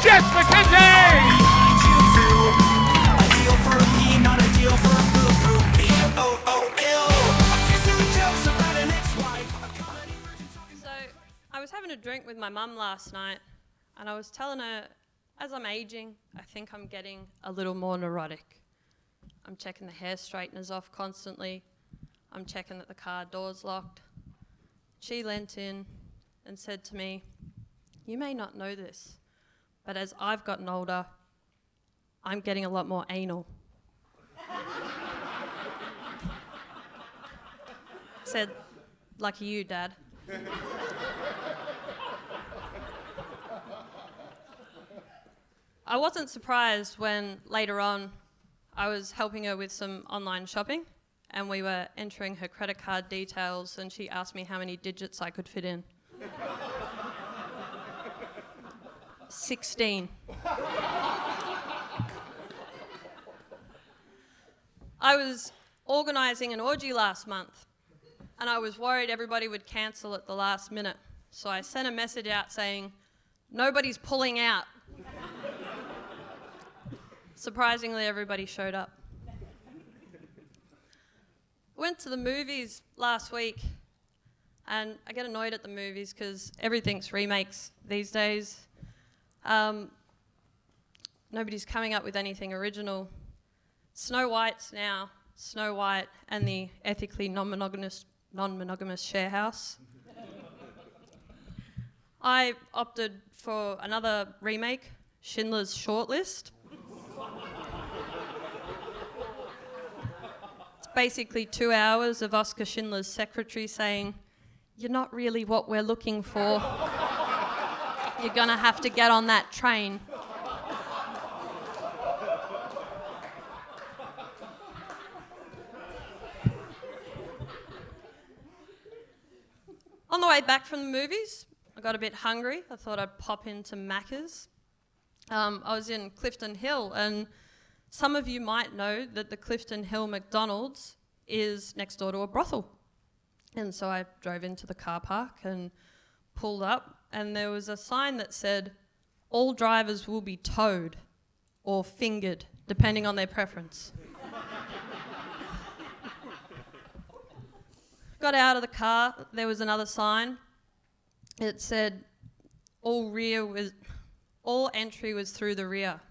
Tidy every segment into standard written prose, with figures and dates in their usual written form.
Jess, McKenzie! So, I was having a drink with my mum last night, and I was telling her, as I'm aging, I think I'm getting a little more neurotic. I'm checking the hair straighteners off constantly. I'm checking that the car door's locked. She leant in and said to me, "You may not know this, but as I've gotten older, I'm getting a lot more anal." Said, "Lucky you, Dad." I wasn't surprised when later on I was helping her with some online shopping and we were entering her credit card details and she asked me how many digits I could fit in. 16. I was organising an orgy last month and I was worried everybody would cancel at the last minute. So I sent a message out saying, "Nobody's pulling out." Surprisingly, everybody showed up. Went to the movies last week, and I get annoyed at the movies because everything's remakes these days. Nobody's coming up with anything original. Snow White's now Snow White and the ethically non-monogamous share house. I opted for another remake, Schindler's Shortlist. It's basically 2 hours of Oscar Schindler's secretary saying, "You're not really what we're looking for. You're gonna have to get on that train." On the way back from the movies, I got a bit hungry. I thought I'd pop into Macca's. I was in Clifton Hill, and some of you might know that the Clifton Hill McDonald's is next door to a brothel. And so I drove into the car park and pulled up, and there was a sign that said, "All drivers will be towed or fingered, depending on their preference." Got out of the car, there was another sign. It said, all entry was through the rear.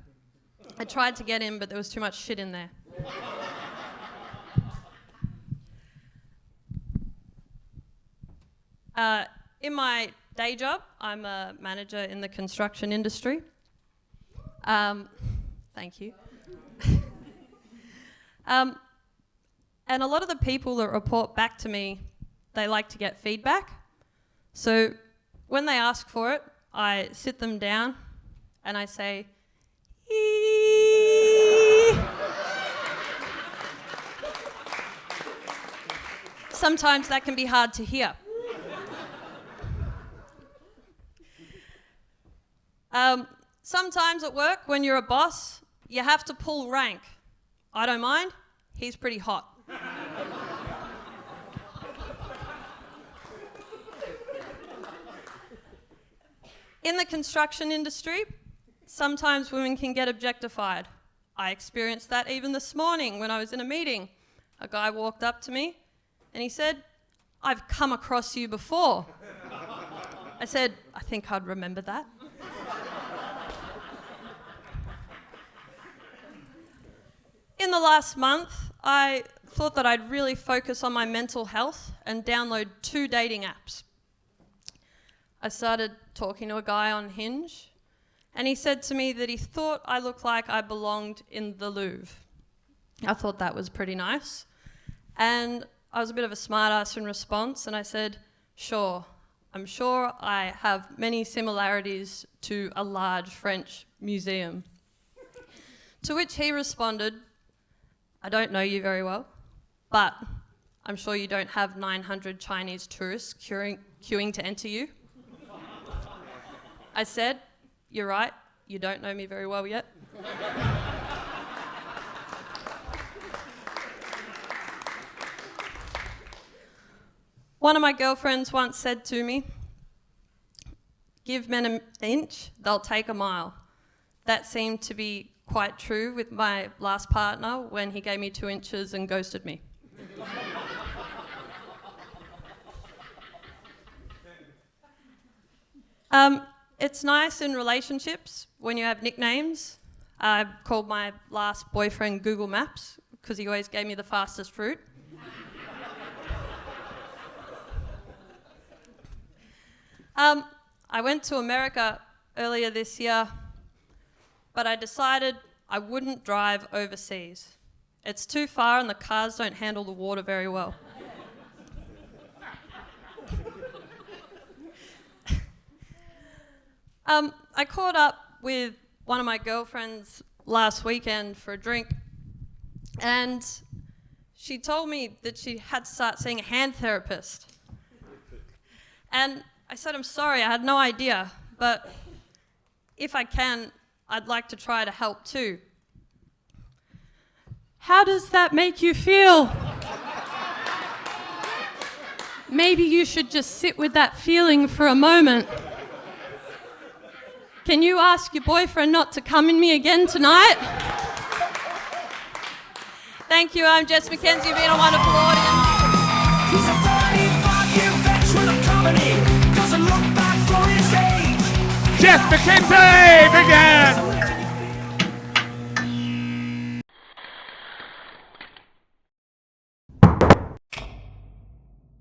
I tried to get in, but there was too much shit in there. In my day job, I'm a manager in the construction industry. Thank you. And a lot of the people that report back to me, they like to get feedback. So when they ask for it, I sit them down and I say, "Eee." Sometimes that can be hard to hear. Sometimes at work, when you're a boss, you have to pull rank. I don't mind. He's pretty hot. In the construction industry, sometimes women can get objectified. I experienced that even this morning when I was in a meeting. A guy walked up to me and he said, "I've come across you before." I said, "I think I'd remember that." In the last month, I thought that I'd really focus on my mental health and download 2 dating apps. I started talking to a guy on Hinge, and he said to me that he thought I looked like I belonged in the Louvre. I thought that was pretty nice, and I was a bit of a smart-ass in response, and I said, "Sure, I'm sure I have many similarities to a large French museum." To which he responded, "I don't know you very well, but I'm sure you don't have 900 Chinese tourists queuing to enter you." I said, "You're right, you don't know me very well yet." One of my girlfriends once said to me, "Give men an inch, they'll take a mile." that seemed to be quite true with my last partner when he gave me 2 inches and ghosted me. It's nice in relationships when you have nicknames. I called my last boyfriend Google Maps because he always gave me the fastest route. I went to America earlier this year, but I decided I wouldn't drive overseas. It's too far and the cars don't handle the water very well. I caught up with one of my girlfriends last weekend for a drink, and she told me that she had to start seeing a hand therapist. And I said, I'm sorry, I had no idea, but if I can, I'd like to try to help too. How does that make you feel? Maybe you should just sit with that feeling for a moment. Can you ask your boyfriend not to come in me again tonight? Thank you, I'm Jess McKenzie, you've been a wonderful audience. He's a 35-year veteran of comedy, doesn't look back for his age. Jess McKenzie, big hand!